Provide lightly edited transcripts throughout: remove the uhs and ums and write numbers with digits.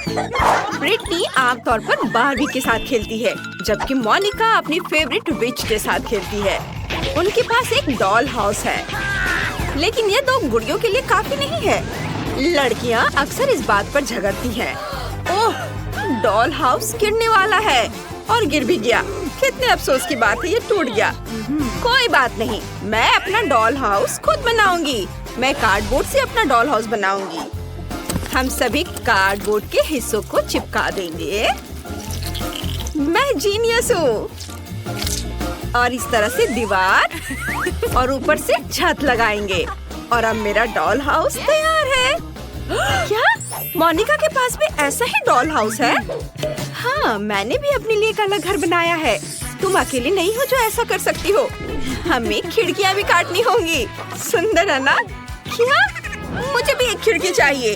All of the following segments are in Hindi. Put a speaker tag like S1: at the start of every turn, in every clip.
S1: ब्रिटनी आमतौर पर बारबी के साथ खेलती है, जबकि मोनिका अपनी फेवरेट विच के साथ खेलती है। उनके पास एक डॉल हाउस है, लेकिन ये दो गुड़ियों के लिए काफी नहीं है। लड़कियां अक्सर इस बात पर झगड़ती हैं। ओह, डॉल हाउस गिरने वाला है और गिर भी गया। कितने अफसोस की बात है, ये टूट गया। कोई बात नहीं, मैं अपना डॉल हाउस खुद बनाऊंगी। मैं कार्डबोर्ड से अपना डॉल हाउस बनाऊंगी। हम सभी कार्डबोर्ड के हिस्सों को चिपका देंगे। मैं जीनियस हूँ। और इस तरह से दीवार और ऊपर से छत लगाएंगे और अब मेरा डॉल हाउस तैयार है। क्या मोनिका के पास भी ऐसा ही डॉल हाउस है? हाँ, मैंने भी अपने लिए एक अलग घर बनाया है। तुम अकेले नहीं हो जो ऐसा कर सकती हो। हमें खिड़कियाँ भी काटनी होंगी। सुंदर है ना? क्या? मुझे भी एक खिड़की चाहिए।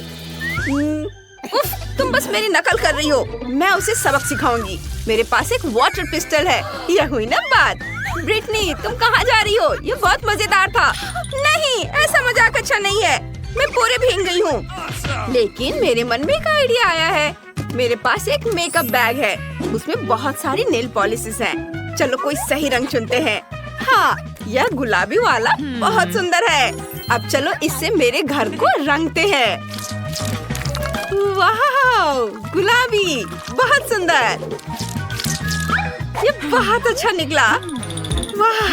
S1: उफ, तुम बस मेरी नकल कर रही हो। मैं उसे सबक सिखाऊंगी। मेरे पास एक वाटर पिस्टल है। यह हुई ना बात। ब्रिटनी, तुम कहाँ जा रही हो? ये बहुत मजेदार था। नहीं, ऐसा मजाक अच्छा नहीं है। मैं पूरे भीग गई हूँ। लेकिन मेरे मन में एक आइडिया आया है। मेरे पास एक मेकअप बैग है। उसमें बहुत सारी नेल पॉलिशेस हैं। चलो कोई सही रंग चुनते हैं। हाँ, यह गुलाबी वाला बहुत सुंदर है। अब चलो इससे मेरे घर को रंगते हैं। वाह, गुलाबी, बहुत सुंदर। ये बहुत अच्छा निकला। वाह।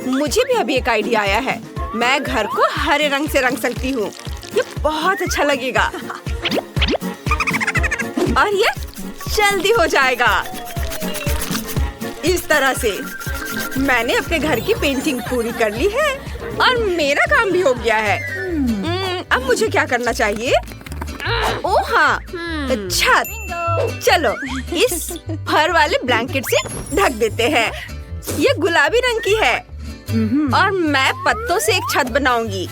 S1: मुझे भी अभी एक आइडिया आया है। मैं घर को हरे रंग से रंग सकती हूँ। ये बहुत अच्छा लगेगा और ये जल्दी हो जाएगा। इस तरह से मैंने अपने घर की पेंटिंग पूरी कर ली है और मेरा काम भी हो गया है। अब मुझे क्या करना चाहिए? ओह हाँ, छत। चलो इस फर वाले ब्लैंकेट से ढक देते हैं। ये गुलाबी रंग की है और मैं पत्तों से एक छत बनाऊंगी।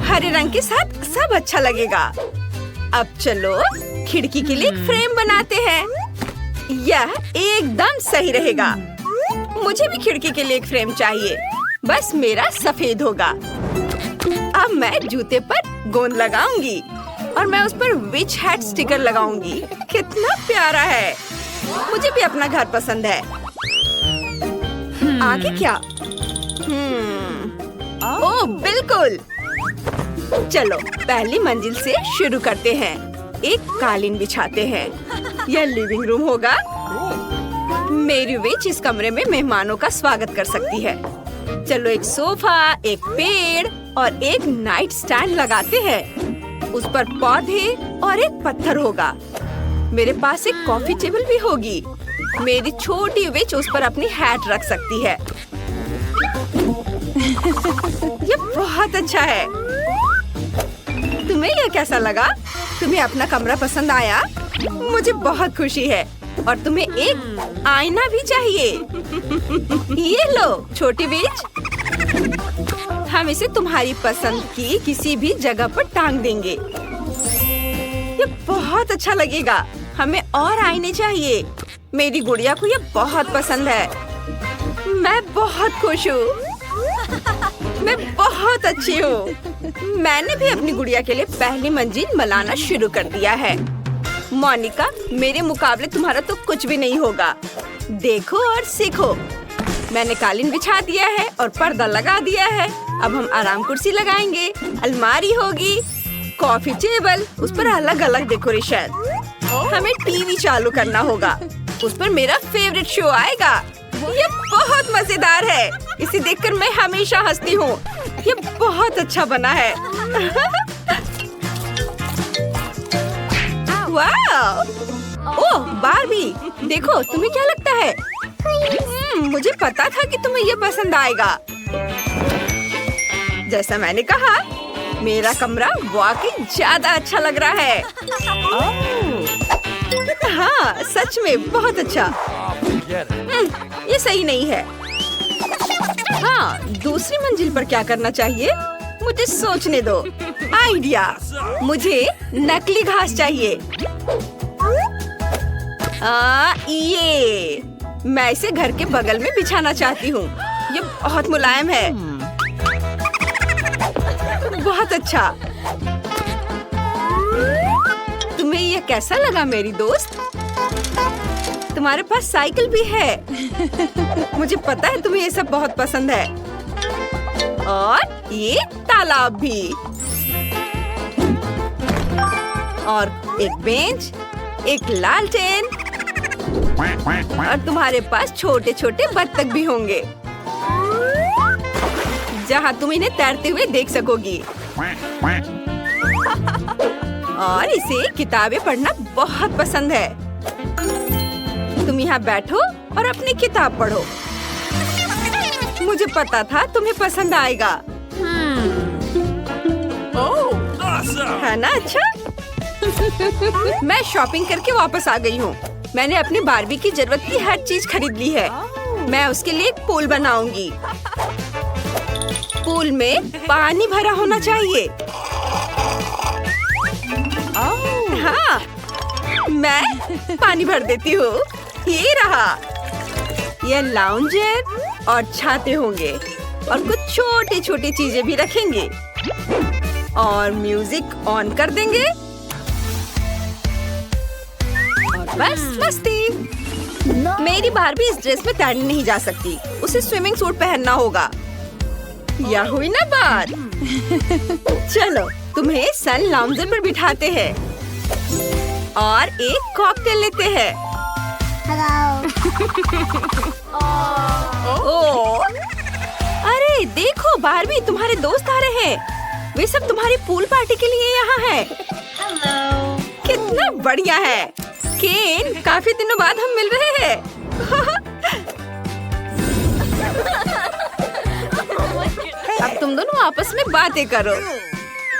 S1: हरे रंग के साथ सब अच्छा लगेगा। अब चलो खिड़की के लिए एक फ्रेम बनाते हैं। यह एकदम सही रहेगा। मुझे भी खिड़की के लिए एक फ्रेम चाहिए। बस मेरा सफेद होगा। अब मैं जूते पर गोंद लगाऊंगी और मैं उस पर विच हैट स्टिकर लगाऊंगी। कितना प्यारा है। मुझे भी अपना घर पसंद है। आगे क्या? ओह बिल्कुल। चलो पहली मंजिल से शुरू करते हैं। एक कालीन बिछाते हैं। यह लिविंग रूम होगा। मेरी विच इस कमरे में मेहमानों का स्वागत कर सकती है। चलो एक सोफा, एक पेड़ और एक नाइट स्टैंड लगाते हैं। उस पर पौधे और एक पत्थर होगा। मेरे पास एक कॉफी टेबल भी होगी। मेरी छोटी विच उस पर अपनी हैट रख सकती है। ये बहुत अच्छा है। तुम्हें यह कैसा लगा? तुम्हें अपना कमरा पसंद आया? मुझे बहुत खुशी है। और तुम्हें एक आईना भी चाहिए। ये लो छोटी विच। हम इसे तुम्हारी पसंद की किसी भी जगह पर टांग देंगे। ये बहुत अच्छा लगेगा। हमें और आईने चाहिए। मेरी गुड़िया को ये बहुत पसंद है। मैं बहुत खुश हूँ। मैं बहुत अच्छी हूँ। मैंने भी अपनी गुड़िया के लिए पहली मंजिल बनाना शुरू कर दिया है। मोनिका, मेरे मुकाबले तुम्हारा तो कुछ भी नहीं होगा। देखो और सीखो। मैंने कालीन बिछा दिया है और पर्दा लगा दिया है। अब हम आराम कुर्सी लगाएंगे। अलमारी होगी, कॉफी टेबल, उस पर अलग अलग डेकोरेशन। हमें टीवी चालू करना होगा। उस पर मेरा फेवरेट शो आएगा। ये बहुत मजेदार है। इसे देखकर मैं हमेशा हंसती हूँ। ये बहुत अच्छा बना है। वाह! ओह बारबी, देखो तुम्हें क्या लगता है? मुझे पता था कि तुम्हें ये पसंद आएगा। जैसा मैंने कहा, मेरा कमरा वाकई ज्यादा अच्छा लग रहा है। हाँ सच में बहुत अच्छा। ये सही नहीं है। हाँ, दूसरी मंजिल पर क्या करना चाहिए? मुझे सोचने दो। आइडिया, मुझे नकली घास चाहिए। ये मैं इसे घर के बगल में बिछाना चाहती हूँ। ये बहुत मुलायम है। बहुत अच्छा। तुम्हें यह कैसा लगा मेरी दोस्त? तुम्हारे पास साइकिल भी है। मुझे पता है तुम्हें ये सब बहुत पसंद है। और ये तालाब भी। और एक बेंच, एक लालटेन। और तुम्हारे पास छोटे छोटे बत्तख भी होंगे जहाँ तुम इन्हें तैरते हुए देख सकोगी। और इसे किताबें पढ़ना बहुत पसंद है। तुम यहाँ बैठो और अपनी किताब पढ़ो। मुझे पता था तुम्हें पसंद आएगा। है ना अच्छा? मैं शॉपिंग करके वापस आ गई हूँ। मैंने अपनी बार्बी की जरूरत की हर चीज खरीद ली है। मैं उसके लिए एक पूल बनाऊंगी। पूल में पानी भरा होना चाहिए। हाँ, मैं पानी भर देती हूँ। ये रहा। ये लाउंजर और छाते होंगे और कुछ छोटी छोटी चीजें भी रखेंगे और म्यूजिक ऑन कर देंगे और बस मस्ती। मेरी बार्बी इस ड्रेस में तैरने नहीं जा सकती। उसे स्विमिंग सूट पहनना होगा। यह हुई ना बात। चलो तुम्हें सन लाउंजर पर बिठाते हैं और एक कॉकटेल लेते हैं। ओह, अरे देखो बार्बी, तुम्हारे दोस्त आ रहे हैं। वे सब तुम्हारी पूल पार्टी के लिए यहाँ हैं। कितना बढ़िया है केन, काफी दिनों बाद हम मिल रहे हैं। अब तुम दोनों आपस में बातें करो।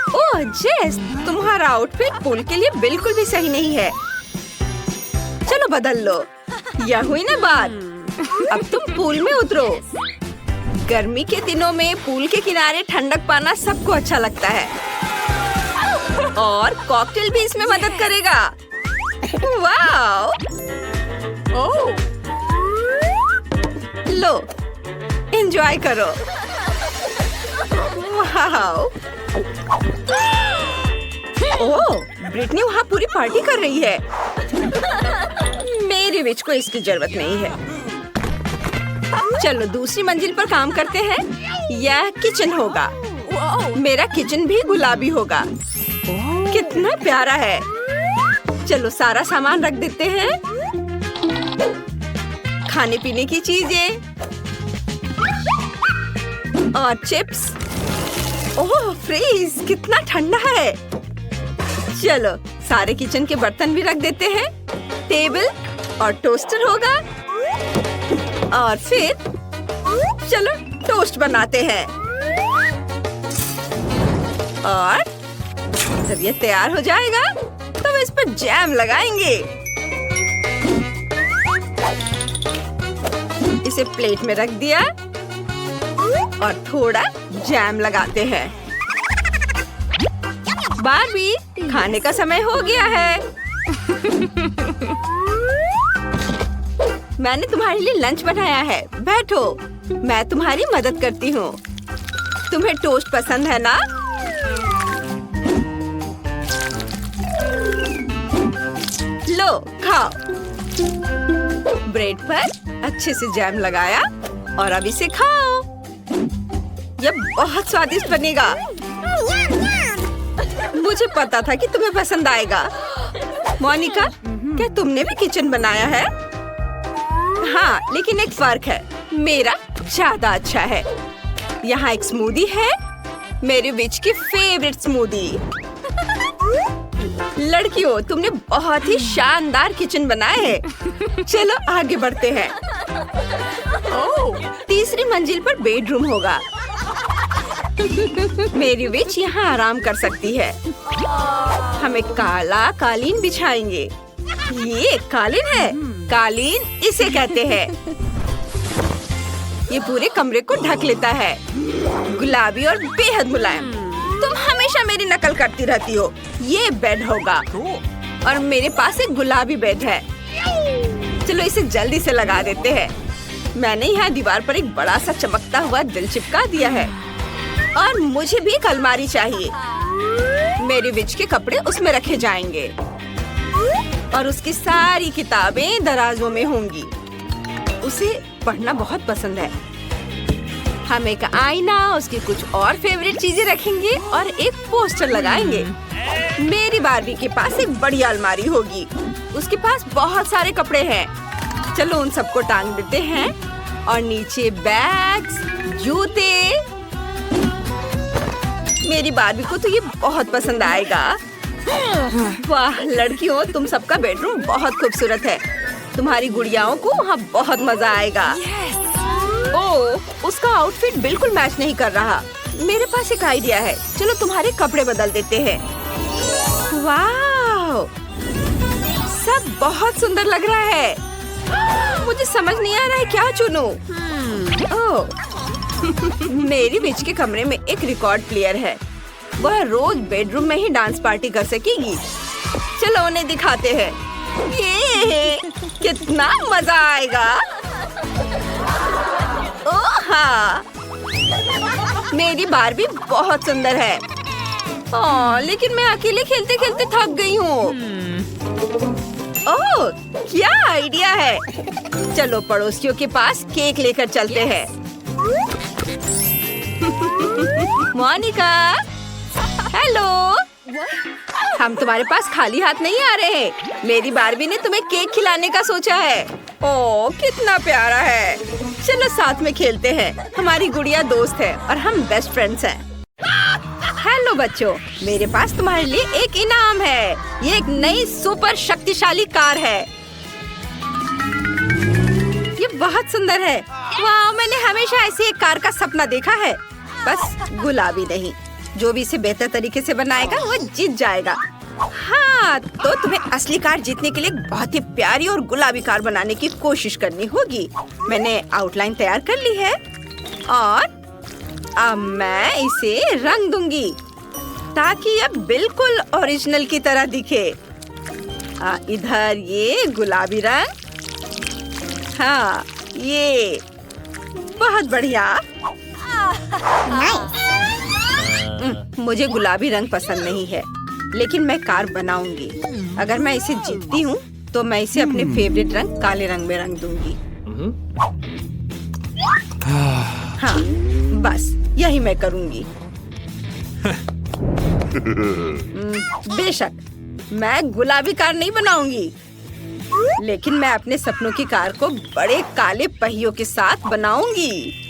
S1: ओह जेस, तुम्हारा आउटफिट पूल के लिए बिल्कुल भी सही नहीं है। चलो बदल लो। यह हुई ना बात। अब तुम पूल में उतरो। गर्मी के दिनों में पूल के किनारे ठंडक पाना सबको अच्छा लगता है और कॉकटेल भी इसमें मदद करेगा। वाओ! ओह! लो, एंजॉय करो। वाओ! ओह, ब्रिटनी वहाँ पूरी पार्टी कर रही है। मेरी विच को इसकी जरूरत नहीं है। चलो दूसरी मंजिल पर काम करते हैं। यह किचन होगा। मेरा किचन भी गुलाबी होगा। कितना प्यारा है। चलो सारा सामान रख देते हैं। खाने पीने की चीजें और चिप्स। ओह फ्रीज, कितना ठंडा है। चलो सारे किचन के बर्तन भी रख देते हैं। टेबल और टोस्टर होगा। और फिर चलो टोस्ट बनाते हैं। और जब ये तैयार हो जाएगा तो इस पर जैम लगाएंगे। इसे प्लेट में रख दिया और थोड़ा जैम लगाते हैं। बार्बी, खाने का समय हो गया है। मैंने तुम्हारे लिए लंच बनाया है। बैठो, मैं तुम्हारी मदद करती हूँ। तुम्हें टोस्ट पसंद है ना? लो खाओ। ब्रेड पर अच्छे से जैम लगाया और अब इसे खाओ। यह बहुत स्वादिष्ट बनेगा। मुझे पता था कि तुम्हें पसंद आएगा। मोनिका, क्या तुमने भी किचन बनाया है? हाँ, लेकिन एक फर्क है। मेरा ज्यादा अच्छा है। यहाँ एक स्मूदी है, मेरी विच की फेवरेट स्मूदी। लड़कियों, तुमने बहुत ही शानदार किचन बनाया है। चलो आगे बढ़ते हैं। तीसरी मंजिल पर बेडरूम होगा। मेरी विच यहाँ आराम कर सकती है। हम एक काला कालीन बिछाएंगे। ये कालीन है। कालीन इसे कहते हैं। ये पूरे कमरे को ढक लेता है। गुलाबी और बेहद मुलायम। तुम हमेशा मेरी नकल करती रहती हो। ये बेड होगा और मेरे पास एक गुलाबी बेड है। चलो इसे जल्दी से लगा देते हैं। मैंने यहाँ दीवार पर एक बड़ा सा चमकता हुआ दिल चिपका दिया है और मुझे भी एक अलमारी चाहिए। मेरी विच के कपड़े उसमें रखे जाएंगे। और उसकी सारी किताबें दराजों में होंगी। उसे पढ़ना बहुत पसंद है। हम एक आईना, उसकी कुछ और फेवरेट चीजें रखेंगे और एक पोस्टर लगाएंगे। मेरी बार्बी के पास एक बड़ी अलमारी होगी। उसके पास बहुत सारे कपड़े हैं। चलो उन सबको टांग देते हैं और नीचे बैग्स, जूते। मेरी बार्बी को तो ये बहुत पसंद आएगा। वाह लड़कियों, तुम सबका बेडरूम बहुत खूबसूरत है। तुम्हारी गुड़ियाओं को वहाँ बहुत मजा आएगा। ओह, उसका आउटफिट बिल्कुल मैच नहीं कर रहा। मेरे पास एक आइडिया है। चलो तुम्हारे कपड़े बदल देते हैं। वाह, सब बहुत सुंदर लग रहा है। मुझे समझ नहीं आ रहा है क्या चुनूं। ओह, मेरी बिच के कमरे में एक रिकॉर्ड प्लेयर है। वह रोज बेडरूम में ही डांस पार्टी कर सकेगी। चलो उन्हें दिखाते हैं। ये कितना मजा आएगा। ओह हाँ, मेरी बार्बी बहुत सुंदर है। लेकिन मैं अकेले खेलते खेलते थक गई हूँ। ओह, क्या आइडिया है। चलो पड़ोसियों के पास केक लेकर चलते हैं। मोनिका, हेलो। हम तुम्हारे पास खाली हाथ नहीं आ रहे हैं। मेरी बार्बी ने तुम्हें केक खिलाने का सोचा है। ओह, कितना प्यारा है। चलो साथ में खेलते हैं। हमारी गुड़िया दोस्त है और हम बेस्ट फ्रेंड्स हैं। हेलो बच्चों, मेरे पास तुम्हारे लिए एक इनाम है। ये एक नई सुपर शक्तिशाली कार है। ये बहुत सुंदर है। वाह, मैंने हमेशा ऐसी एक कार का सपना देखा है। बस गुलाबी नहीं, जो भी इसे बेहतर तरीके से बनाएगा वो जीत जाएगा। हाँ, तो तुम्हें असली कार जीतने के लिए बहुत ही प्यारी और गुलाबी कार बनाने की कोशिश करनी होगी। मैंने आउटलाइन तैयार कर ली है और अब मैं इसे रंग दूंगी ताकि यह बिल्कुल ओरिजिनल की तरह दिखे। इधर ये गुलाबी रंग। हाँ, ये बहुत बढ़िया। मुझे गुलाबी रंग पसंद नहीं है, लेकिन मैं कार बनाऊंगी। अगर मैं इसे जीतती हूँ तो मैं इसे अपने फेवरेट रंग काले रंग में रंग दूंगी। हाँ, बस यही मैं करूंगी। बेशक मैं गुलाबी कार नहीं बनाऊंगी, लेकिन मैं अपने सपनों की कार को बड़े काले पहियों के साथ बनाऊंगी।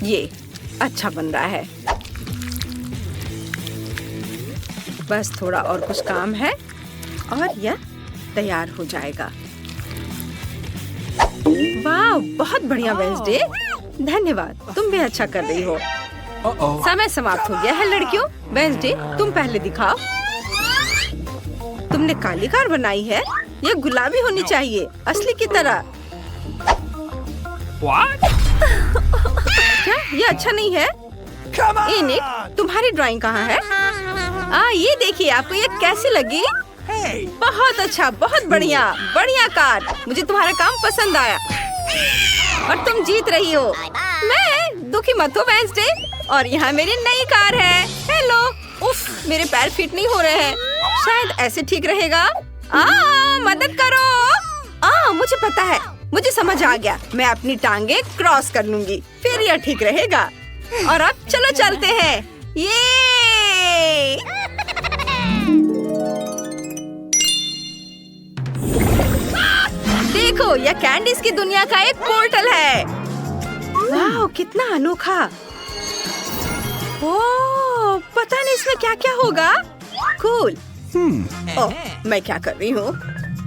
S1: ये अच्छा बन रहा है। बस थोड़ा और कुछ काम है और यह तैयार हो जाएगा। वाह, बहुत बढ़िया वेंसडे। धन्यवाद, तुम भी अच्छा कर रही हो। समय समाप्त हो गया है लड़कियों। वेंसडे, तुम पहले दिखाओ। तुमने काली कार बनाई है। यह गुलाबी होनी चाहिए, असली की तरह। क्या ये अच्छा नहीं है? निक, तुम्हारी ड्राइंग कहाँ है? ये देखिए, आपको ये कैसी लगी? बहुत अच्छा, बहुत बढ़िया, बढ़िया कार। मुझे तुम्हारा काम पसंद आया और तुम जीत रही हो। मैं दुखी मत हो वेंसडे। और यहाँ मेरी नई कार है। हेलो। उफ, मेरे पैर फिट नहीं हो रहे हैं। शायद ऐसे ठीक रहेगा। मदद करो। मुझे पता है, मुझे समझ आ गया। मैं अपनी टांगे क्रॉस कर लूंगी, फिर यह ठीक रहेगा। और अब चलो चलते हैं। ये देखो, यह कैंडीज की दुनिया का एक पोर्टल है। वाह, कितना अनोखा। ओह, पता नहीं इसमें क्या क्या होगा। कूल। ओह, मैं क्या कर रही हूँ?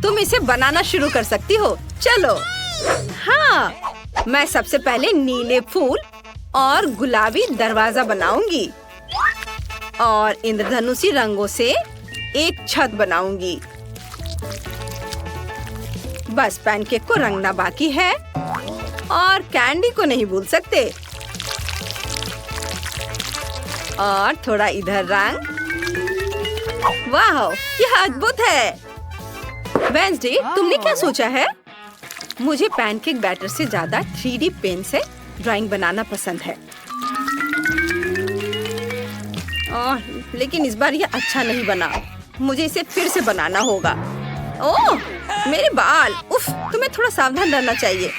S1: तुम इसे बनाना शुरू कर सकती हो। चलो। हाँ, मैं सबसे पहले नीले फूल और गुलाबी दरवाजा बनाऊंगी और इंद्रधनुषी रंगों से एक छत बनाऊंगी। बस पैनकेक को रंगना बाकी है और कैंडी को नहीं भूल सकते। और थोड़ा इधर रंग। वाह, यह अद्भुत है। वेंसडे, तुमने क्या सोचा है? मुझे पैनकेक बैटर से ज्यादा 3D पेन से ड्राइंग बनाना पसंद है। लेकिन इस बार ये अच्छा नहीं बना। मुझे इसे फिर से बनाना होगा। ओह, मेरे बाल! उफ, तुम्हें थोड़ा सावधान रहना चाहिए।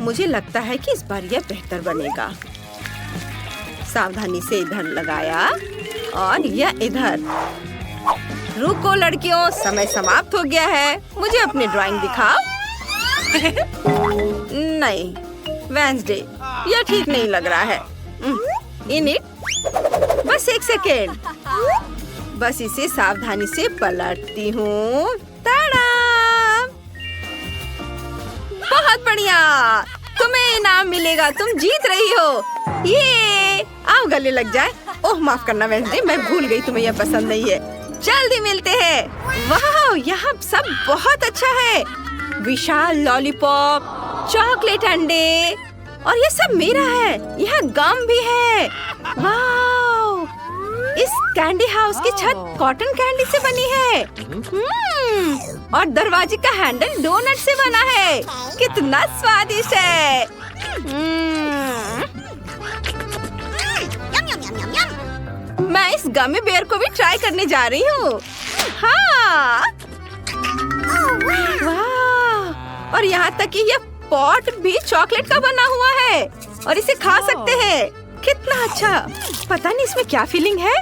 S1: मुझे लगता है कि इस बार यह बेहतर बनेगा। सावधानी से इधर लगाया और यह इधर। रुको लड़कियों, समय समाप्त हो गया है। मुझे अपनी ड्राइंग दिखाओ। नहीं, वेंसडे, यह ठीक नहीं लग रहा है। बस एक सेकेंड। बस इसे सावधानी से पलटती हूँ। ताड़ा! बहुत बढ़िया, तुम्हें इनाम मिलेगा। तुम जीत रही हो। ये आओ गले लग जाए। ओह, माफ करना वेंसडे, मैं भूल गई तुम्हें यह पसंद नहीं है। जल्दी मिलते हैं। वाह, यहाँ सब बहुत अच्छा है। विशाल लॉलीपॉप, चॉकलेट अंडे, और ये सब मेरा है। यहाँ गम भी है। वाह, इस कैंडी हाउस की छत कॉटन कैंडी से बनी है। और दरवाजे का हैंडल डोनट से बना है। कितना स्वादिष्ट है। मैं इस गमी बेयर को भी ट्राई करने जा रही हूँ। हाँ, वाह, और यहाँ तक कि यह पॉट भी चॉकलेट का बना हुआ है और इसे खा सकते हैं। कितना अच्छा। पता नहीं इसमें क्या फीलिंग है।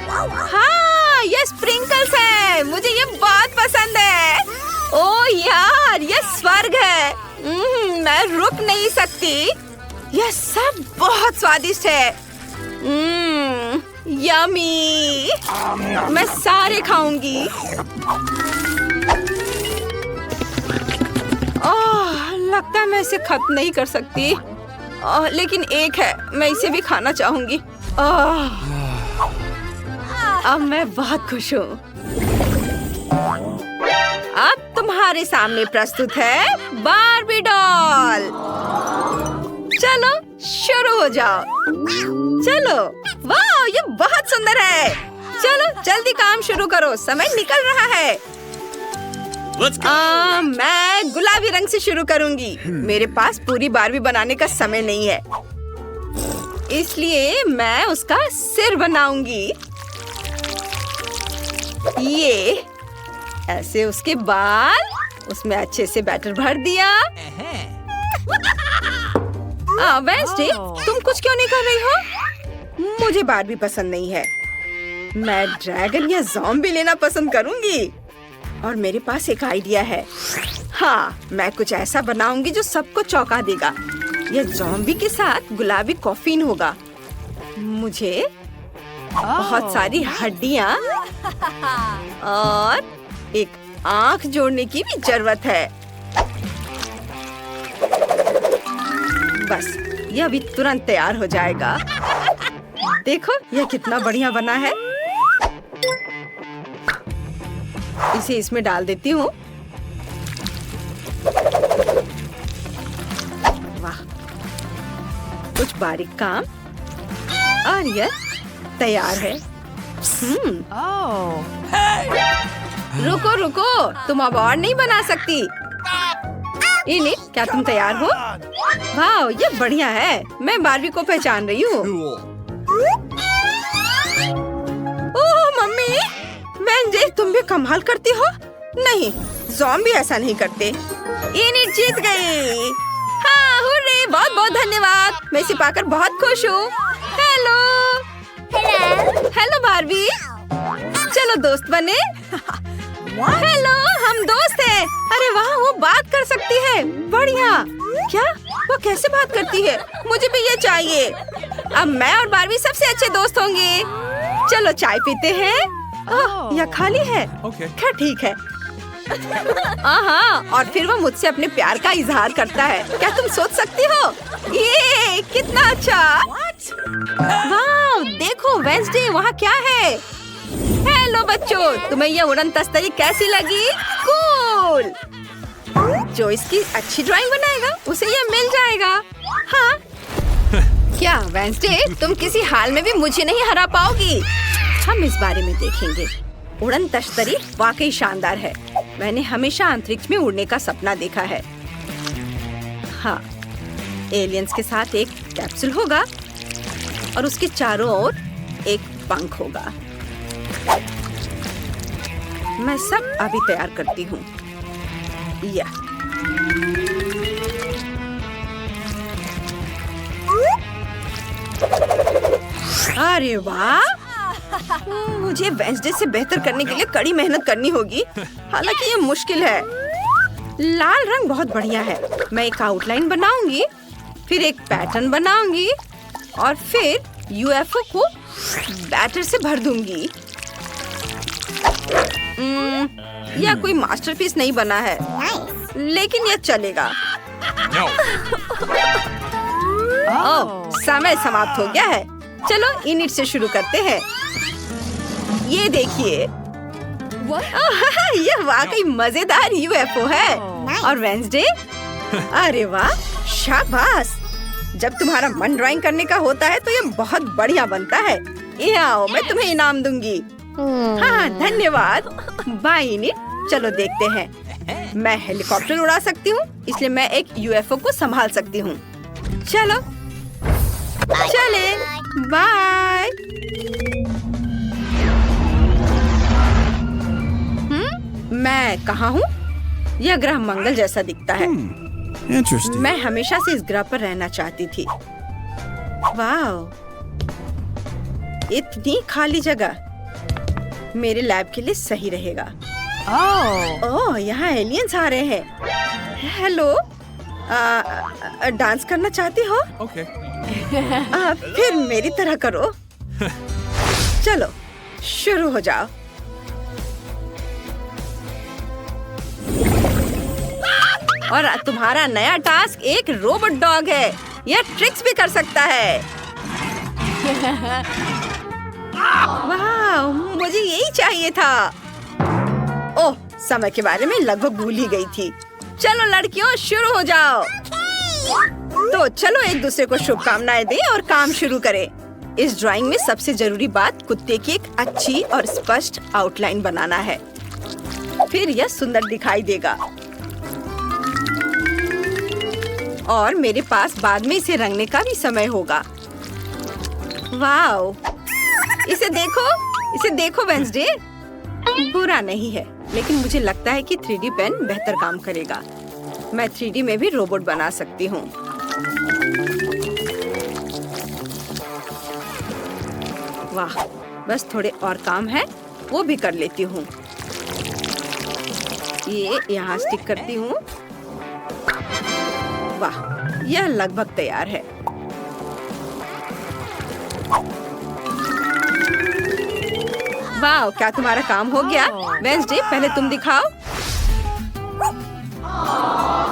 S1: हाँ, ये स्प्रिंकल्स है। मुझे ये बहुत पसंद है। ओह यार, ये स्वर्ग है। मैं रुक नहीं सकती। यह सब बहुत स्वादिष्ट है। यमी। मैं सारे खाऊंगी। लगता है मैं इसे खत्म नहीं कर सकती। लेकिन एक है, मैं इसे भी खाना चाहूंगी। अब मैं बहुत खुश हूँ। अब तुम्हारे सामने प्रस्तुत है बार्बी डॉल। चलो शुरू हो जाओ। चलो, वाह, ये बहुत सुंदर है। चलो जल्दी काम शुरू करो, समय निकल रहा है। मैं गुलाबी रंग से शुरू करूंगी। मेरे पास पूरी बार्बी बनाने का समय नहीं है, इसलिए मैं उसका सिर बनाऊंगी। ये ऐसे, उसके बाल, उसमें अच्छे से बैटर भर दिया। वेंसडे, तुम कुछ क्यों नहीं कर रही हो? मुझे बार्बी पसंद नहीं है। मैं ड्रैगन या ज़ॉम्बी लेना पसंद करूंगी। और मेरे पास एक आइडिया है। हाँ, मैं कुछ ऐसा बनाऊंगी जो सबको चौंका देगा। यह ज़ॉम्बी के साथ गुलाबी कॉफीन होगा। मुझे बहुत सारी हड्डियाँ और एक आँख जोड़ने की भी जरूरत है। बस, यह अभी तुरंत तैयार हो जाएगा। देखो, यह कितना बढ़िया बना है। इसे इसमें डाल देती हूँ। वाह, कुछ बारीक काम और यह तैयार है। रुको रुको, तुम अब और नहीं बना सकती। इनिट, क्या तुम तैयार हो? वाह, ये बढ़िया है। मैं बार्बी को पहचान रही हूँ। ओह मम्मी, वेंसडे, तुम भी कमाल करती हो। नहीं, ज़ॉम्बी ऐसा नहीं करते। इनिट जीत गई। हाँ, हुर्रे, बहुत बहुत धन्यवाद। मैं इसे पाकर बहुत खुश हूँ। हेलो हेलो बार्बी, चलो दोस्त बने। हेलो, हम दोस्त हैं। अरे वाह, वो बात कर सकती है। बढ़िया। क्या? वो कैसे बात करती है? मुझे भी ये चाहिए। अब मैं और बार्बी सबसे अच्छे दोस्त होंगे। चलो चाय पीते हैं। ओह, यह खाली है। खैर ठीक है। हाँ, और फिर वो मुझसे अपने प्यार का इजहार करता है। क्या तुम सोच सकती हो? ये कितना अच्छा। वाह, देखो वेंसडे, वहाँ क्या है? हेलो बच्चों, तुम्हें ये उड़न तस्तरी कैसी लगी? कूल। जो इसकी अच्छी ड्राइंग बनाएगा उसे ये मिल जाएगा। हाँ। क्या वेंसडे, तुम किसी हाल में भी मुझे नहीं हरा पाओगी। हम इस बारे में देखेंगे। उड़न तस्तरी वाकई शानदार है। मैंने हमेशा अंतरिक्ष में उड़ने का सपना देखा है। हाँ, एलियंस के साथ एक कैप्सूल होगा और उसके चारों ओर एक पंख होगा। मैं सब अभी तैयार करती हूँ। या अरे वाह, मुझे वेडनेसडे से बेहतर करने के लिए कड़ी मेहनत करनी होगी। हालांकि ये मुश्किल है। लाल रंग बहुत बढ़िया है। मैं एक आउटलाइन बनाऊंगी, फिर एक पैटर्न बनाऊंगी और फिर यूएफओ को बैटर से भर दूंगी। यह कोई मास्टरपीस नहीं बना है, लेकिन यह चलेगा। ओह, समय समाप्त हो गया है। चलो इनिट से शुरू करते हैं। ये देखिए, यह वाकई मजेदार यूएफओ है। और वेडनेसडे, अरे वाह, शाबाश। जब तुम्हारा मन ड्राइंग करने का होता है तो यह बहुत बढ़िया बनता है। ये आओ, मैं तुम्हें इनाम दूंगी। हाँ, धन्यवाद। बाय इनिट। चलो देखते हैं। मैं हेलीकॉप्टर उड़ा सकती हूँ, इसलिए मैं एक यूएफओ को संभाल सकती हूँ। चलो चले, बाय। मैं कहाँ हूँ? यह ग्रह मंगल जैसा दिखता है। मैं हमेशा से इस ग्रह पर रहना चाहती थी। वाह, इतनी खाली जगह मेरे लैब के लिए सही रहेगा। ओह, यहाँ एलियंस आ रहे हैं। हेलो, डांस करना चाहती हो? फिर मेरी तरह करो। चलो शुरू हो जाओ। और तुम्हारा नया टास्क एक रोबोट डॉग है। यह ट्रिक्स भी कर सकता है। वाह, मुझे यही चाहिए था। ओह, समय के बारे में लगभग भूल ही गई थी। चलो लड़कियों, शुरू हो जाओ। तो चलो एक दूसरे को शुभकामनाएं दें और काम शुरू करें। इस ड्राइंग में सबसे जरूरी बात कुत्ते की एक अच्छी और स्पष्ट आउटलाइन बनाना है। फिर यह सुंदर दिखाई देगा। और मेरे पास बाद में इसे रंगने का भी समय होगा। वाओ, इसे देखो वेडनेसडे। बुरा नहीं है, लेकिन मुझे लगता है कि 3D पेन बेहतर काम करेगा। मैं 3D में भी रोबोट बना सकती हूँ। वाह, बस थोड़े और काम है, वो भी कर लेती हूँ। ये यहाँ स्टिक करती हूँ। वाह, यह लगभग तैयार है। वाह, क्या तुम्हारा काम हो गया? वेडनेसडे, पहले तुम दिखाओ।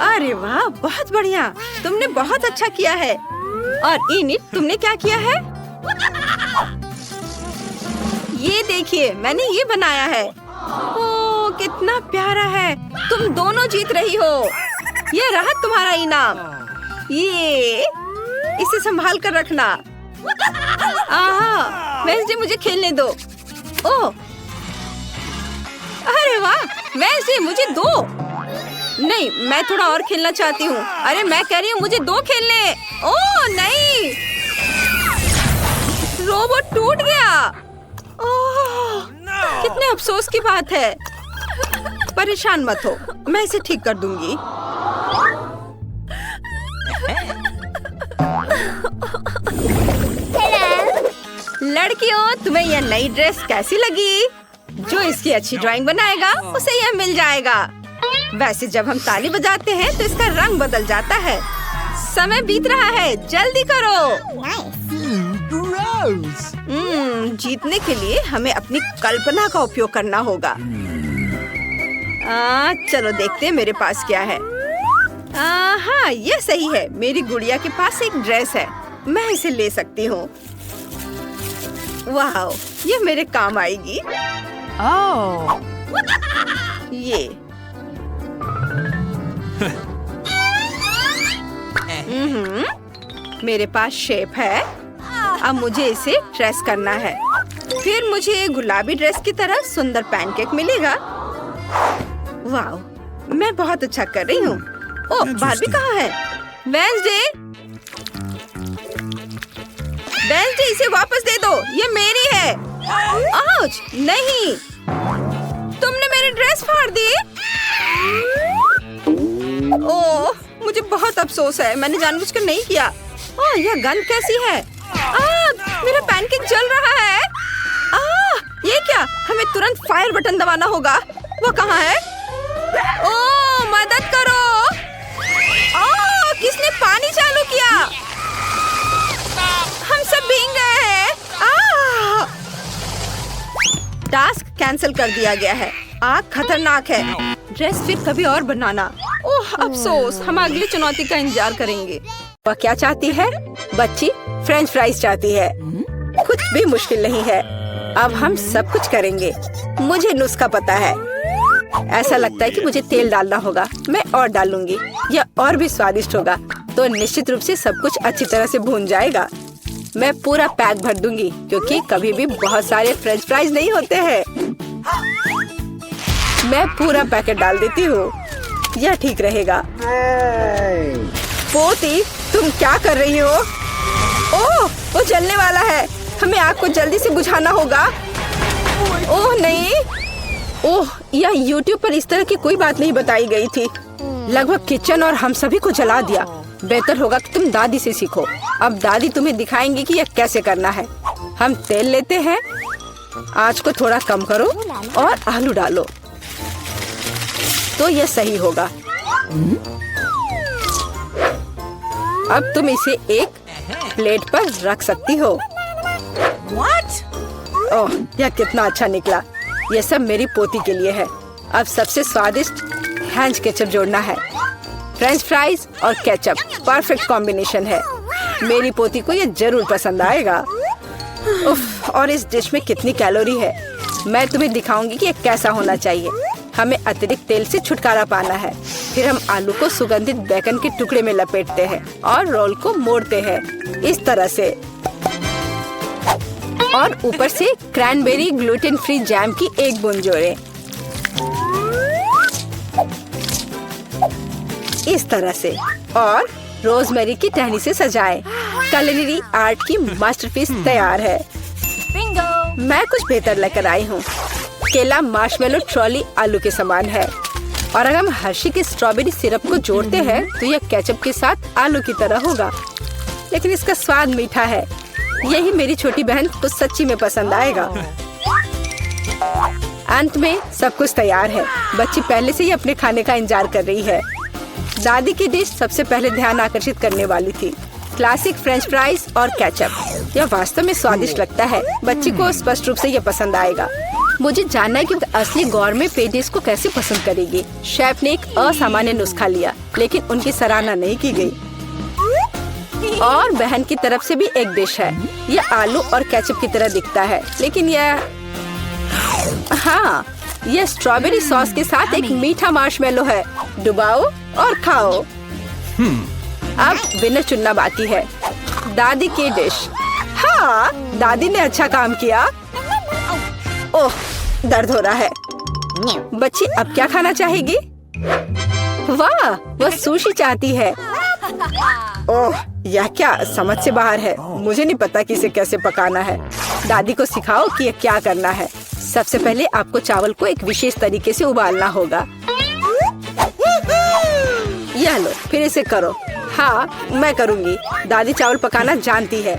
S1: अरे वाह, बहुत बढ़िया। तुमने बहुत अच्छा किया है। और इनिट, तुमने क्या किया है? ये देखिए, मैंने ये बनाया है। ओह, कितना प्यारा है। तुम दोनों जीत रही हो। ये रहा तुम्हारा इनाम। ये, इसे संभाल कर रखना। वेडनेसडे, मुझे खेलने दो। ओह, अरे वाह, वेडनेसडे, मुझे दो। नहीं, मैं थोड़ा और खेलना चाहती हूँ। अरे मैं कह रही हूँ, मुझे दो खेलने। ओह नहीं, रोबोट टूट गया। ओह, कितने अफसोस की बात है। परेशान मत हो, मैं इसे ठीक कर दूंगी। लड़कियों, तुम्हें यह नई ड्रेस कैसी लगी? जो इसकी अच्छी ड्राइंग बनाएगा उसे यह मिल जाएगा। वैसे जब हम ताली बजाते हैं तो इसका रंग बदल जाता है। समय बीत रहा है, जल्दी करो। जीतने के लिए हमें अपनी कल्पना का उपयोग करना होगा। चलो देखते हैं मेरे पास क्या है। हाँ, यह सही है। मेरी गुड़िया के पास एक ड्रेस है, मैं इसे ले सकती हूँ। वाह, ये मेरे काम आएगी।
S2: Oh.
S1: ये मेरे पास शेप है। अब मुझे इसे ट्रेस करना है। फिर मुझे गुलाबी ड्रेस की तरह सुंदर पैनकेक मिलेगा। वाह, मैं बहुत अच्छा कर रही हूँ। ओह, बार्बी कहाँ है? वेडनेसडे, वेंसडे, इसे वापस दे दो, ये मेरी है। आउच! नहीं, तुमने मेरी ड्रेस फाड़ दी। ओह, मुझे बहुत अफसोस है, मैंने जानबूझकर नहीं किया। ओह, यह गन कैसी है? मेरा पैनकेक जल रहा है। ये क्या? हमें तुरंत फायर बटन दबाना होगा। वो कहाँ है? ओह, मदद करो! किसने पानी चालू किया? हम सब भीग गए हैं। टास्क कैंसिल कर दिया गया है। आग खतरनाक है। ड्रेस फिर कभी और बनाना। ओह, अफसोस, हम अगली चुनौती का इंतजार करेंगे। वह क्या चाहती है? बच्ची फ्रेंच फ्राइज चाहती है। कुछ भी मुश्किल नहीं है। अब हम सब कुछ करेंगे। मुझे नुस्खा पता है। ऐसा लगता है कि मुझे तेल डालना होगा। मैं और डालूंगी। यह और भी स्वादिष्ट होगा। तो निश्चित रूप से सब कुछ अच्छी तरह से भून जाएगा। मैं पूरा पैक भर दूंगी क्योंकि कभी भी बहुत सारे फ्रेंच फ्राइज नहीं होते हैं। मैं पूरा पैकेट डाल देती हूँ। यह ठीक रहेगा। पोती, तुम क्या कर रही हो? ओह, वो जलने वाला है। हमें आग को जल्दी से बुझाना होगा। ओह नहीं, ओह, यह YouTube पर इस तरह की कोई बात नहीं बताई गई थी। लगभग किचन और हम सभी को जला दिया। बेहतर होगा कि तुम दादी से सीखो। अब दादी तुम्हें दिखाएंगी कि यह कैसे करना है। हम तेल लेते हैं। आँच को थोड़ा कम करो और आलू डालो तो यह सही होगा। अब तुम इसे एक प्लेट पर रख सकती हो। ओह, यह कितना अच्छा निकला। यह सब मेरी पोती के लिए है। अब सबसे स्वादिष्ट हैंच केचप जोड़ना है। फ्रेंच फ्राइज और केचप परफेक्ट कॉम्बिनेशन है। मेरी पोती को यह जरूर पसंद आएगा। उफ, और इस डिश में कितनी कैलोरी है। मैं तुम्हें दिखाऊंगी कि यह कैसा होना चाहिए। हमें अतिरिक्त तेल से छुटकारा पाना है। फिर हम आलू को सुगंधित बेकन के टुकड़े में लपेटते हैं और रोल को मोड़ते हैं इस तरह से। और ऊपर से क्रैनबेरी ग्लूटेन फ्री जैम की एक बूंद जोड़ें। इस तरह से और रोजमेरी की टहनी से सजाएं। culinary आर्ट की मास्टरपीस तैयार है। मैं कुछ बेहतर लेकर आई हूँ। केला मार्शमेलो ट्रॉली आलू के समान है और अगर हम हर्शी के स्ट्रॉबेरी सिरप को जोड़ते हैं तो यह केचप के साथ आलू की तरह होगा, लेकिन इसका स्वाद मीठा है। यही मेरी छोटी बहन को सच्ची में पसंद आएगा। अंत में सब कुछ तैयार है। बच्ची पहले से ही अपने खाने का इंतजार कर रही है। दादी की डिश सबसे पहले ध्यान आकर्षित करने वाली थी। क्लासिक फ्रेंच फ्राइज और केचप। यह वास्तव में स्वादिष्ट लगता है। बच्ची को स्पष्ट रूप से यह पसंद आएगा। मुझे जानना है कि असली गौरमे पेडिस को कैसे पसंद करेगी। शेफ ने एक असामान्य नुस्खा लिया, लेकिन उनकी सराहना नहीं की गई। और बहन की तरफ से भी एक डिश है। यह आलू और केचप की तरह दिखता है, लेकिन हाँ, यह स्ट्रॉबेरी सॉस के साथ एक मीठा मार्शमेलो है। डुबाओ और खाओ। अब विनर चुनना बाकी है। दादी की डिश। हाँ, दादी ने अच्छा काम किया। ओह, दर्द हो रहा है। बच्ची अब क्या खाना चाहेगी? वाह, वह सुशी चाहती है। ओह, यह क्या समझ से बाहर है। मुझे नहीं पता कि इसे कैसे पकाना है। दादी को सिखाओ कि यह क्या करना है। सबसे पहले आपको चावल को एक विशेष तरीके से उबालना होगा। यह लो, फिर इसे करो। हाँ, मैं करूँगी। दादी चावल पकाना जानती है।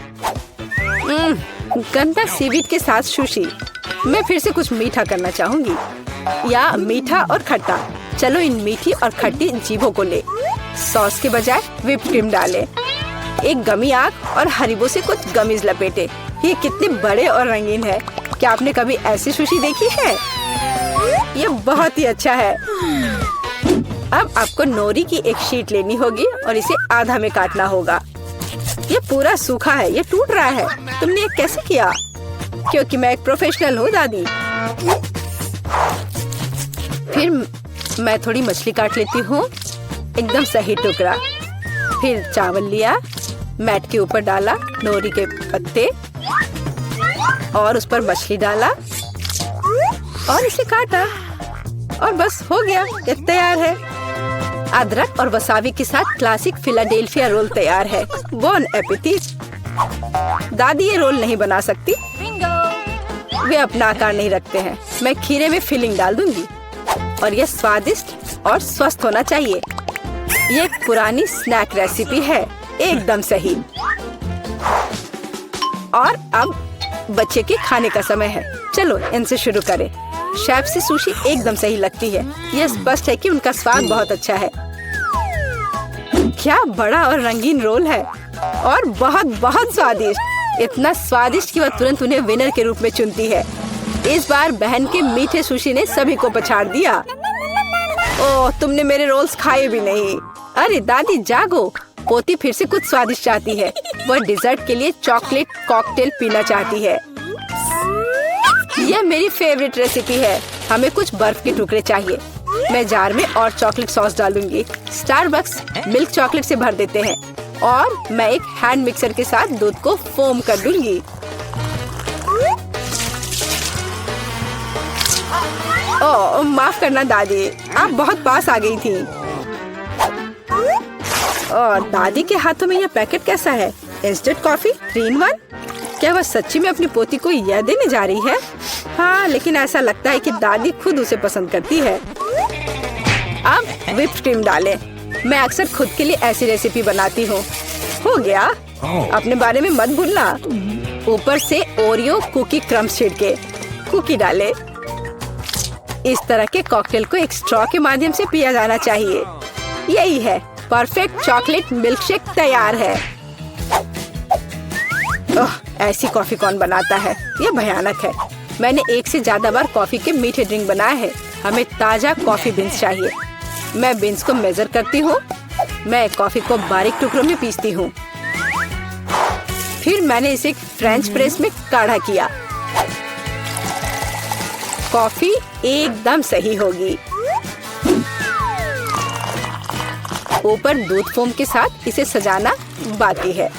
S1: गंदा सीवीड के साथ सुशी। मैं फिर से कुछ मीठा करना चाहूँगी, या मीठा और खट्टा। चलो इन मीठी और खट्टी जीभों को ले। सॉस के बजाय व्हिप्ड क्रीम डालें। एक गमी आग और हरीबो से कुछ गमीज लपेटे। ये कितने बड़े और रंगीन है। क्या आपने कभी ऐसी सुशी देखी है? ये बहुत ही अच्छा है। अब आपको नोरी की एक शीट लेनी होगी और इसे आधा में काटना होगा। ये पूरा सूखा है, ये टूट रहा है। तुमने ये कैसे किया? क्योंकि मैं एक प्रोफेशनल हूँ दादी। फिर मैं थोड़ी मछली काट लेती हूँ, एकदम सही टुकड़ा। फिर चावल लिया, मैट के ऊपर डाला, नोरी के पत्ते और उस पर मछली डाला और इसे काटा और बस हो गया, ये तैयार है। अदरक और वसाबी के साथ क्लासिक फिलाडेल्फिया रोल तैयार है। बॉन एपेटिट। दादी ये रोल नहीं बना सकती,
S2: Bingo!
S1: वे अपना आकार नहीं रखते हैं। मैं खीरे में फिलिंग डाल दूंगी और यह स्वादिष्ट और स्वस्थ होना चाहिए। ये एक पुरानी स्नैक रेसिपी है, एकदम सही। और अब बच्चे के खाने का समय है। चलो इनसे शुरू करें। शेफ से सुशी एकदम सही लगती है। यह स्पष्ट है कि उनका स्वाद बहुत अच्छा है। क्या बड़ा और रंगीन रोल है और बहुत बहुत स्वादिष्ट। इतना स्वादिष्ट कि वह तुरंत उन्हें विनर के रूप में चुनती है। इस बार बहन के मीठे सुशी ने सभी को पछाड़ दिया। ओह, तुमने मेरे रोल्स खाए भी नहीं। अरे दादी जागो, पोती फिर से कुछ स्वादिष्ट चाहती है। वह डिजर्ट के लिए चॉकलेट कॉकटेल पीना चाहती है। यह मेरी फेवरेट रेसिपी है। हमें कुछ बर्फ के टुकड़े चाहिए। मैं जार में और चॉकलेट सॉस डालूंगी। स्टारबक्स मिल्क चॉकलेट से भर देते हैं और मैं एक हैंड मिक्सर के साथ दूध को फोम कर दूंगी। ओह, माफ करना दादी, आप बहुत पास आ गई थी। और दादी के हाथों में यह पैकेट कैसा है? Instant coffee 3 in 1? क्या वह सच्ची में अपनी पोती को यह देने जा रही है? हाँ, लेकिन ऐसा लगता है कि दादी खुद उसे पसंद करती है। अब व्हिप्ड क्रीम डालें। मैं अक्सर खुद के लिए ऐसी रेसिपी बनाती हूँ। हो गया। अपने बारे में मत भूलना। ऊपर से ओरियो कुकी क्रम्स छिड़के। कुकी डालें। इस तरह के कॉकटेल को एक स्ट्रॉ के माध्यम से पिया जाना चाहिए। यही है, परफेक्ट चॉकलेट मिल्कशेक तैयार है। ओह, ऐसी कॉफी कौन बनाता है? यह भयानक है। मैंने 1 से ज्यादा बार कॉफी के मीठे ड्रिंक बनाए हैं। हमें ताजा कॉफी बीन्स चाहिए। मैं बीन्स को मेजर करती हूँ। मैं कॉफी को बारीक टुकड़ों में पीसती हूँ। फिर मैंने इसे फ्रेंच प्रेस में काढ़ा किया। कॉफी एकदम सही होगी। ऊपर दूध फोम के साथ इसे सजाना बाकी है।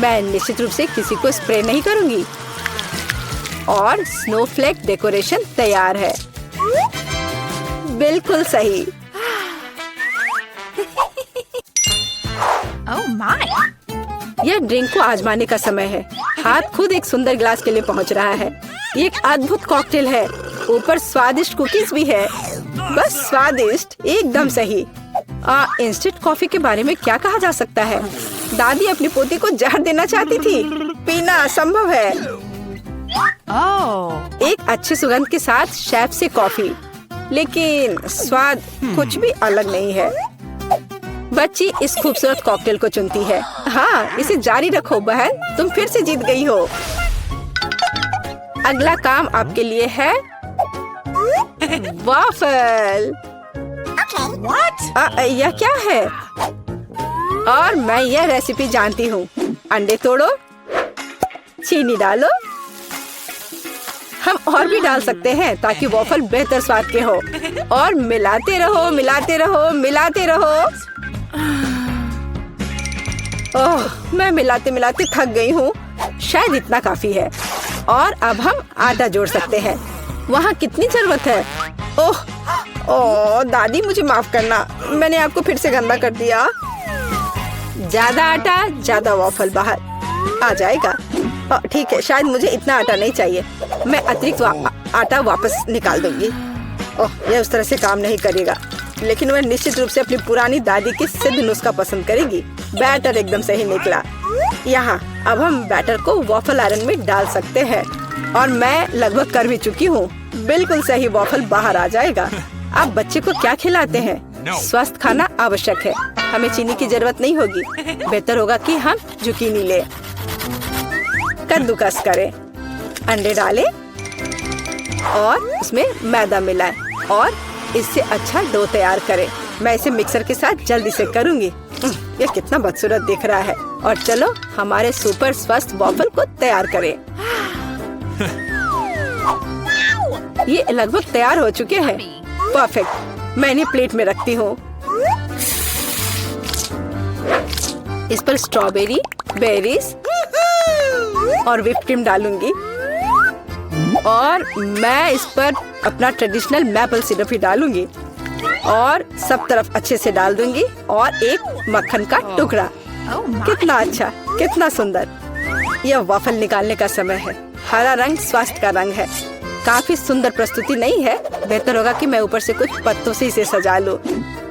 S1: मैं निश्चित रूप से किसी को स्प्रे नहीं करूंगी। और स्नोफ्लेक डेकोरेशन तैयार है। बिल्कुल सही।
S2: Oh my!
S1: यह ड्रिंक को आजमाने का समय है। हाथ खुद एक सुंदर गिलास के लिए पहुंच रहा है। ये एक अद्भुत कॉकटेल है। ऊपर स्वादिष्ट कुकीज भी है। बस स्वादिष्ट, एकदम सही। इंस्टेंट कॉफी के बारे में क्या कहा जा सकता है? दादी अपनी पोती को जहर देना चाहती थी। पीना असंभव है।
S2: Oh!
S1: एक अच्छे सुगंध के साथ शेफ से कॉफी, लेकिन स्वाद कुछ भी अलग नहीं है। बच्ची इस खूबसूरत कॉकटेल को चुनती है। हाँ, इसे जारी रखो बहन, तुम फिर से जीत गई हो। अगला काम आपके लिए है वाफल।
S2: What?
S1: यह क्या है? और मैं यह रेसिपी जानती हूँ। अंडे तोड़ो, चीनी डालो। हम और भी डाल सकते हैं ताकि वॉफल बेहतर स्वाद के हो। और मिलाते रहो, मिलाते रहो, मिलाते रहो। ओह, मैं मिलाते मिलाते थक गई हूँ। शायद इतना काफी है। और अब हम आटा जोड़ सकते हैं। वहाँ कितनी जरूरत है? ओह दादी, मुझे माफ करना, मैंने आपको फिर से गंदा कर दिया। ज्यादा आटा, ज्यादा वॉफल बाहर आ जाएगा। ठीक है, शायद मुझे इतना आटा नहीं चाहिए। मैं अतिरिक्त आटा वापस निकाल दूंगी। ओह, यह उस तरह से काम नहीं करेगा, लेकिन वह निश्चित रूप से अपनी पुरानी दादी की सिद्ध नुस्खा पसंद करेगी। बैटर एकदम सही निकला। यहाँ अब हम बैटर को वॉफल आयरन में डाल सकते हैं। और मैं लगभग कर भी चुकी हूँ। बिल्कुल सही वॉफल बाहर आ जाएगा। आप बच्चे को क्या खिलाते हैं? स्वस्थ खाना आवश्यक है। हमें चीनी की जरूरत नहीं होगी। बेहतर होगा कि हम जुकीनी ले। कद्दूकस करें, अंडे डालें और उसमें मैदा मिलाएं और इससे अच्छा डो तैयार करें। मैं इसे मिक्सर के साथ जल्दी से करूंगी। यह कितना बदसूरत दिख रहा है। और चलो हमारे सुपर स्वस्थ वॉफल को तैयार करें। ये लगभग तैयार हो चुके हैं। परफेक्ट। मैं इन्हें प्लेट में रखती हूँ। इस पर स्ट्रॉबेरी, बेरीज और व्हिप्ड क्रीम डालूंगी। और मैं इस पर अपना ट्रेडिशनल मैपल सिरप ही डालूंगी और सब तरफ अच्छे से डाल दूंगी। और एक मक्खन का टुकड़ा।
S2: Oh my!
S1: कितना अच्छा, कितना सुंदर। यह वॉफल निकालने का समय है। हरा रंग स्वास्थ्य का रंग है। काफी सुंदर प्रस्तुति नहीं है? बेहतर होगा कि मैं ऊपर से कुछ पत्तों से इसे सजा लूं।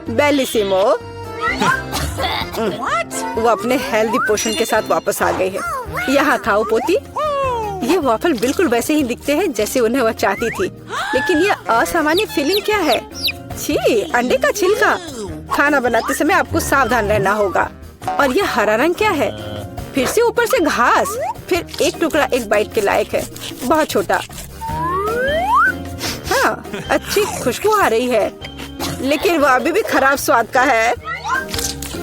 S1: बेलिसिमो। वो अपने हेल्दी पोषण के साथ वापस आ गई है। यहाँ खाओ पोती। ये वॉफल बिल्कुल वैसे ही दिखते हैं जैसे उन्हें वह चाहती थी, लेकिन ये असामान्य फीलिंग क्या है? छी, अंडे का छिलका। खाना बनाते समय आपको सावधान रहना होगा। और ये हरा रंग क्या है? फिर से ऊपर से घास। फिर एक टुकड़ा एक बाइट के लायक है, बहुत छोटा। हाँ, अच्छी खुशबू आ रही है, लेकिन वो अभी भी खराब स्वाद का है।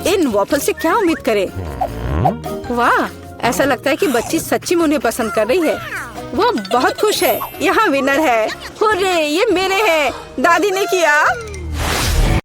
S1: इन वॉफल से क्या उम्मीद करें? वाह, ऐसा लगता है कि बच्ची सच्ची में उन्हें पसंद कर रही है। वो बहुत खुश है। यहाँ विनर है। हुर्रे, ये मेरे हैं। दादी ने किया।